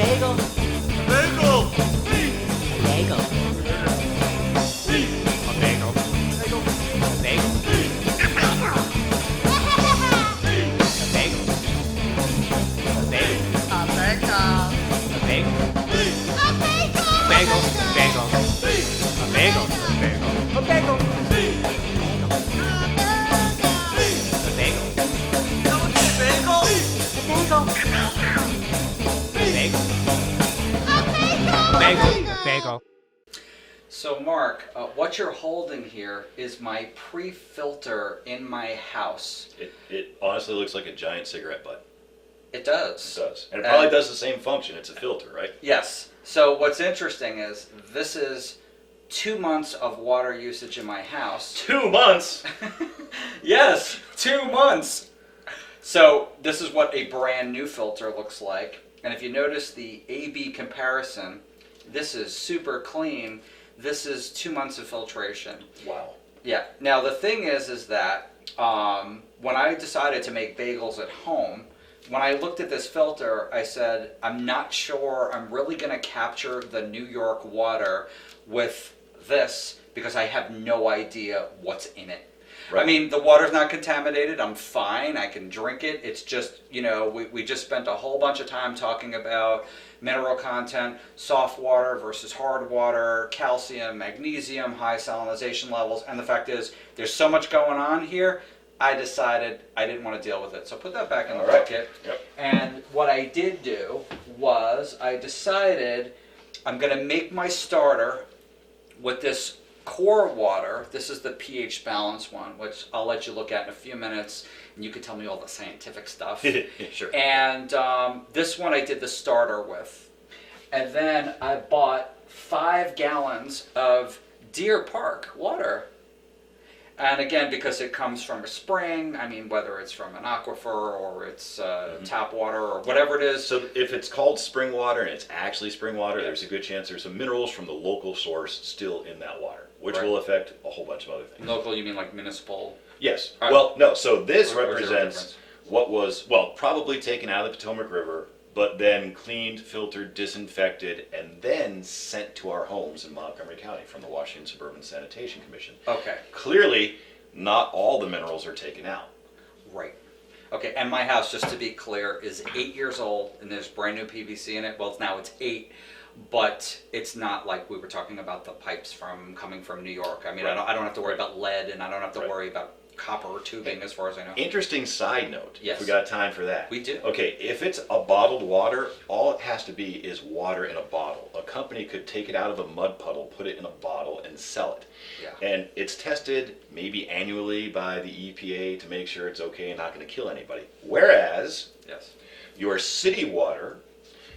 bagel. Bagel. A bagel. A bagel. A bagel. Bagel. So Mark, what you're holding here is my pre-filter in my house. It honestly looks like a giant cigarette butt. It does. It does. And it probably does the same function. It's a filter, right? Yes. So what's interesting is this is 2 months of water usage in my house. 2 months? Yes, 2 months. So this is what a brand new filter looks like. And if you notice the A-B comparison, this is super clean. This is 2 months of filtration. Wow. Yeah. Now the thing is that when I decided to make bagels at home, when I looked at this filter, I said, I'm not sure I'm really going to capture the New York water with this because I have no idea what's in it. Right. I mean, the water's not contaminated. I'm fine. I can drink it. It's just, we just spent a whole bunch of time talking about mineral content, soft water versus hard water, calcium, magnesium, high salinization levels. And the fact is, there's so much going on here, I decided I didn't want to deal with it. So put that back in the bucket. Yep. And what I did do was I decided I'm going to make my starter with this core water. This is the pH balance one, which I'll let you look at in a few minutes, and you can tell me all the scientific stuff. Sure. And this one I did the starter with. And then I bought 5 gallons of Deer Park water. And again, because it comes from a spring, I mean, whether it's from an aquifer or it's tap water or whatever it is. So if it's called spring water and it's actually spring water, there's a good chance there's some minerals from the local source still in that water, which will affect a whole bunch of other things. Local, you mean like municipal? Yes. Well, no. So this Or represents what was, probably taken out of the Potomac River, but then cleaned, filtered, disinfected, and then sent to our homes in Montgomery County from the Washington Suburban Sanitation Commission. Okay. Clearly, not all the minerals are taken out. Right. Okay, and my house, just to be clear, is 8 years old, and there's brand new PVC in it. Well, now it's 8, but it's not like we were talking about the pipes coming from New York. I mean, I don't have to worry about lead, and I don't have to worry about copper tubing, as far as I know. Interesting side note. Yes. If we got time for that. We do. Okay, if it's a bottled water, all it has to be is water in a bottle. A company could take it out of a mud puddle, put it in a bottle, and sell it. Yeah. And it's tested maybe annually by the EPA to make sure it's okay and not going to kill anybody. Whereas, your city water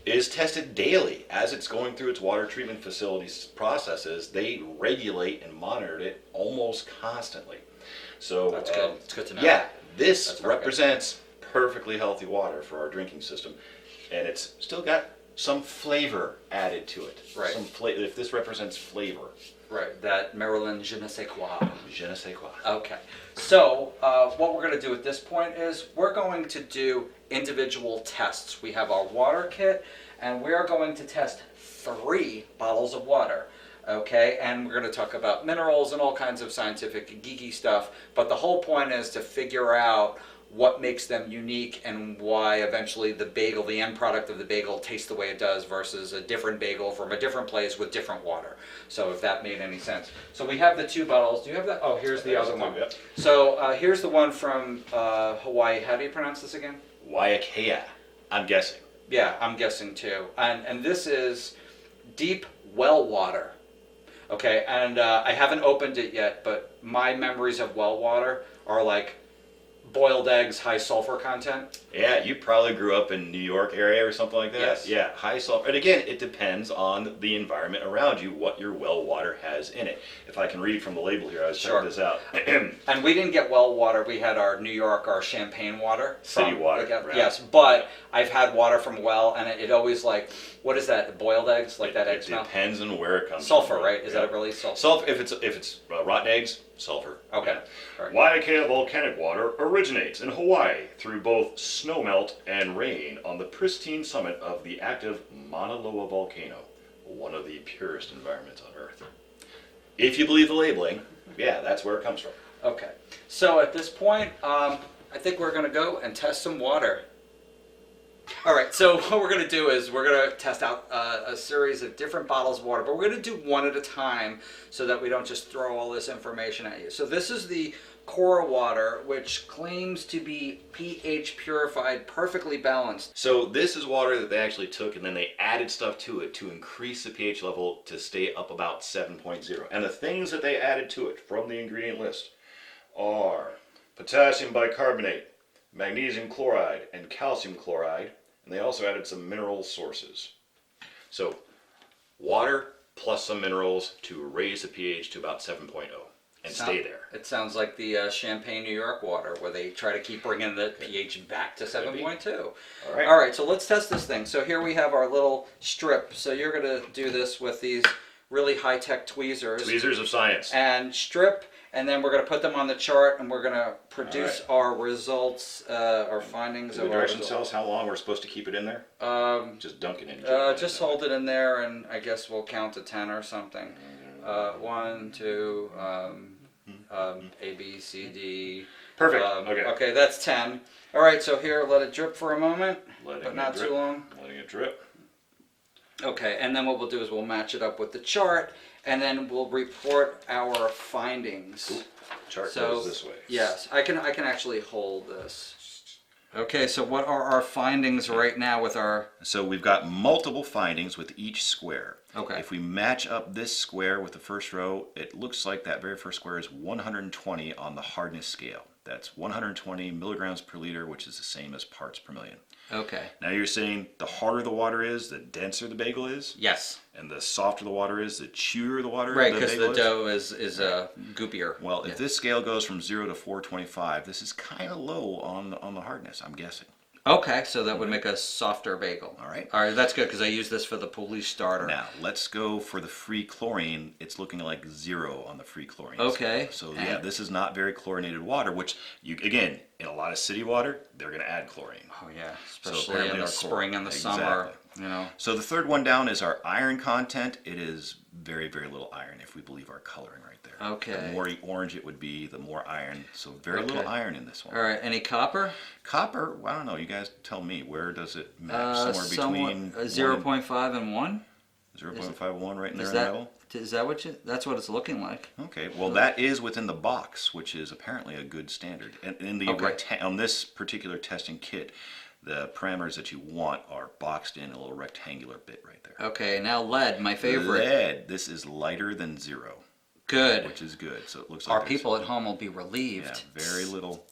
is tested daily as it's going through its water treatment facilities processes. They regulate and monitor it almost constantly. So that's good. It's good to know. Yeah, this represents perfectly healthy water for our drinking system, and it's still got some flavor added to it. Right. Some if this represents flavor. Right. That Maryland je ne sais quoi. Je ne sais quoi. Okay. So what we're going to do at this point is we're going to do individual tests. We have our water kit, and we're going to test 3 bottles of water. Okay, and we're going to talk about minerals and all kinds of scientific geeky stuff, but the whole point is to figure out what makes them unique and why eventually the bagel, the end product of the bagel, tastes the way it does versus a different bagel from a different place with different water. So if that made any sense. So we have the 2 bottles. Do you have that? Oh, here's the other one. Yep. So here's the one from Hawaii. How do you pronounce this again? Waiakea, I'm guessing. Yeah, I'm guessing too. And this is deep well water. Okay, and I haven't opened it yet, but my memories of well water are like boiled eggs, high sulfur content. Yeah, you probably grew up in New York area or something like that. Yes. Yeah, high sulfur. And again, it depends on the environment around you, what your well water has in it. If I can read from the label here, I was checking this out. And we didn't get well water. We had our New York, our champagne water. City water. Right. Yes, but I've had water from well, and it always like, what is that, boiled eggs? Like that egg smell? It depends on where it comes sulfur, from. Right? Is that really sulfur? Sulfur, if it's rotten eggs, sulfur. Okay. Yeah. All Waiakea volcanic water originates in Hawaii through both snowmelt and rain on the pristine summit of the active Mauna Loa volcano, one of the purest environments on Earth. If you believe the labeling, yeah, that's where it comes from. Okay. So at this point, I think we're going to go and test some water. All right, so what we're going to do is we're going to test out a series of different bottles of water, but we're going to do one at a time so that we don't just throw all this information at you. So this is the Cora water, which claims to be pH purified, perfectly balanced. So this is water that they actually took and then they added stuff to it to increase the pH level to stay up about 7.0. And the things that they added to it from the ingredient list are potassium bicarbonate, magnesium chloride, and calcium chloride. And they also added some mineral sources. So water plus some minerals to raise the pH to about 7.0 and stay there. It sounds like the Champagne, New York water, where they try to keep bringing the pH back to 7.2. All right, so let's test this thing. So here we have our little strip. So you're going to do this with these really high-tech tweezers. Tweezers of science. And strip, and then we're going to put them on the chart, and we're going to produce our results, our findings. Do the directions tell us how long we're supposed to keep it in there? Just dunk it in. Just hold it in there, and I guess we'll count to 10 or something. 1, 2, A, B, C, D. Perfect. Okay. Okay, that's 10. All right, so here, let it drip for a moment, but not too long. Letting it drip. Okay, and then what we'll do is we'll match it up with the chart, and then we'll report our findings. Cool. Chart goes this way. Yes, I can actually hold this. Okay, so what are our findings right now with our... So we've got multiple findings with each square. Okay. If we match up this square with the first row, it looks like that very first square is 120 on the hardness scale. That's 120 milligrams per liter, which is the same as parts per million. Okay. Now you're saying the harder the water is, the denser the bagel is? Yes. And the softer the water is, the chewier the water right, the because bagel the dough is goopier. Well, if this scale goes from 0 to 425, this is kind of low on the hardness, I'm guessing. Okay, so that would make a softer bagel. All right. All right, that's good because I use this for the police starter. Now, let's go for the free chlorine. It's looking like 0 on the free chlorine. Okay. So yeah, this is not very chlorinated water, which you, again, in a lot of city water, they're going to add chlorine. Oh yeah, So especially apparently in the our spring and the Exactly. summer. You know. So the third one down is our iron content. It is very, very little iron if we believe our coloring right there. Okay. The more orange it would be, the more iron. So very little iron in this one. All right, any copper? Copper, well, I don't know. You guys tell me. Where does it match? Somewhere between 0.5 and 1? 0.51 right in there Is in the that middle? is that what you? That's what it's looking like. Okay, well that is within the box, which is apparently a good standard. And in the on this particular testing kit, the parameters that you want are boxed in a little rectangular bit right there. Okay, now lead, my favorite. Lead, this is lighter than 0. Good. Which is good. So it looks like our people at home will be relieved. Yeah, very little.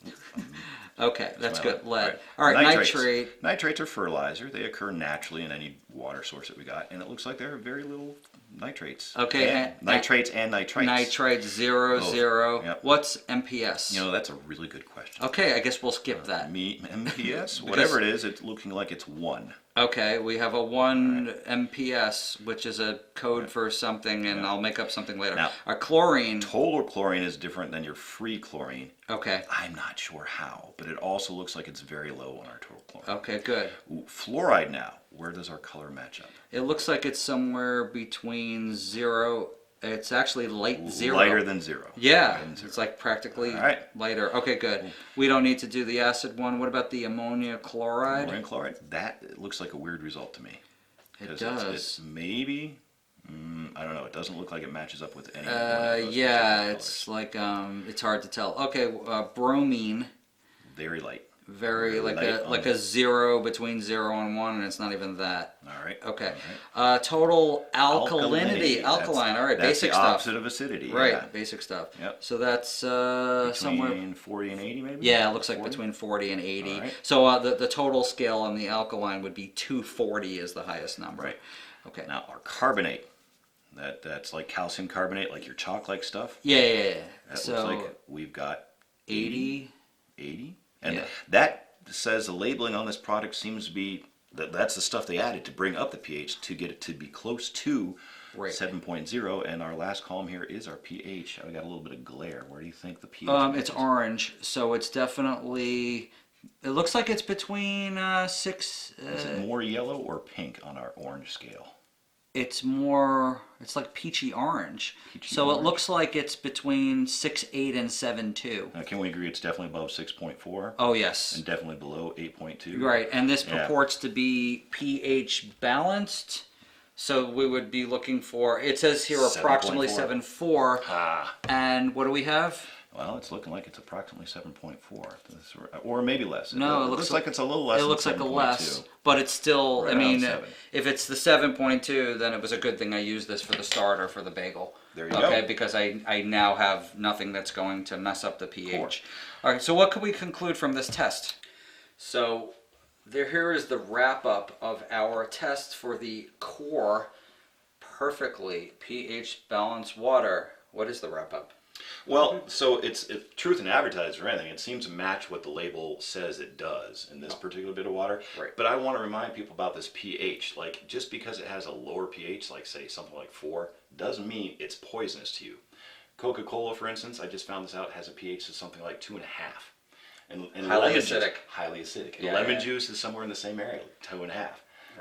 Okay, that's good. Lead. All right, nitrate. Nitrates are fertilizer. They occur naturally in any water source that we got, and it looks like there are very little nitrates. Okay, and nitrates and nitrites. Nitrates 0, 0. Yep. What's MPS? You know, that's a really good question. Okay, I guess we'll skip that. MPS, whatever it is, it's looking like it's 1. Okay, we have a 1 MPS, which is a code for something, and I'll make up something later. Now, our chlorine. Total chlorine is different than your free chlorine. Okay. I'm not sure how, but it also looks like it's very low on our total chlorine. Okay, good. Ooh, fluoride now. Where does our color match up? It looks like it's somewhere between 0. It's actually light 0. Lighter than 0. Yeah, Lighter than 0. it's like practically lighter. Okay, good. Cool. We don't need to do the acid one. What about the ammonia chloride? Ammonium chloride. That looks like a weird result to me. It does. It's maybe. I don't know. It doesn't look like it matches up with any. Yeah, it's like it's hard to tell. Okay, bromine. Very light. Very like a 0 between 0 and 1, and it's not even that. All right. Okay. All right. Total alkalinity. Alkaline. All right. That's basic the stuff. opposite of acidity. Right. Yeah. Basic stuff. Yep. So that's somewhere between 40 and 80, maybe. Yeah, it looks like between 40 and 80. All right. So the total scale on the alkaline would be 240 is the highest number. Right. Okay. Now our carbonate. That's like calcium carbonate, like your chalk-like stuff. Yeah. That so looks like we've got 80. 80. And Yeah. that says the labeling on this product seems to be that's the stuff they added to bring up the pH to get it to be close to Right. 7.0, and our last column here is our pH. I got a little bit of glare. Where do you think the pH It's orange, so it's definitely. It looks like it's between 6. Is it more yellow or pink on our orange scale? It's more. It's like peachy orange. It looks like it's between 6.8 and 7.2. Can we agree it's definitely above 6.4? Oh yes. And definitely below 8.2. Right, and this purports to be pH balanced. So we would be looking for. It says here approximately 7.4. And what do we have? Well, it's looking like it's approximately 7.4, or maybe less. No, it looks like it's a little less. It looks like a less, but it's still. Right, I mean, 7. if it's the 7.2, then it was a good thing I used this for the starter for the bagel. There you go. Okay, because I now have nothing that's going to mess up the pH. All right, so what could we conclude from this test? So here is the wrap up of our test for the core perfectly pH balanced water. What is the wrap up? Well, so it's truth in advertising or anything. It seems to match what the label says it does in this particular bit of water. Right. But I want to remind people about this pH. Like, just because it has a lower pH, like say something like 4, doesn't mean it's poisonous to you. Coca-Cola, for instance, I just found this out, has a pH of something like 2.5. And Highly acidic. Highly acidic. Yeah, lemon juice is somewhere in the same area, 2.5. Right.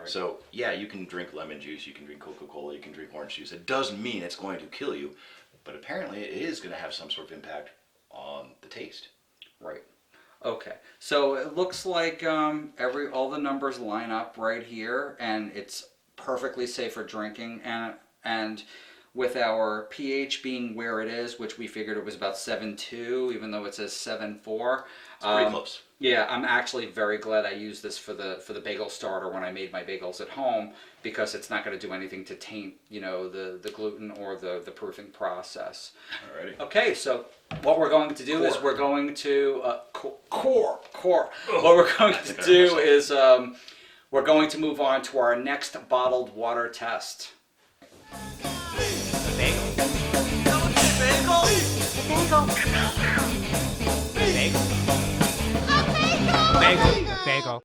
So yeah, you can drink lemon juice, you can drink Coca-Cola, you can drink orange juice. It doesn't mean it's going to kill you. But apparently it is going to have some sort of impact on the taste. Right. Okay. So it looks like all the numbers line up right here, and it's perfectly safe for drinking. And with our pH being where it is, which we figured it was about 7.2, even though it says 7.4. It's pretty close. Yeah, I'm actually very glad I used this for the bagel starter when I made my bagels at home, because it's not going to do anything to taint, the gluten or the proofing process. Alrighty. Okay, so what we're going to do is we're going to core. What we're going to do is we're going to move on to our next bottled water test. Bagel. Bagel. Bagel. Bagel.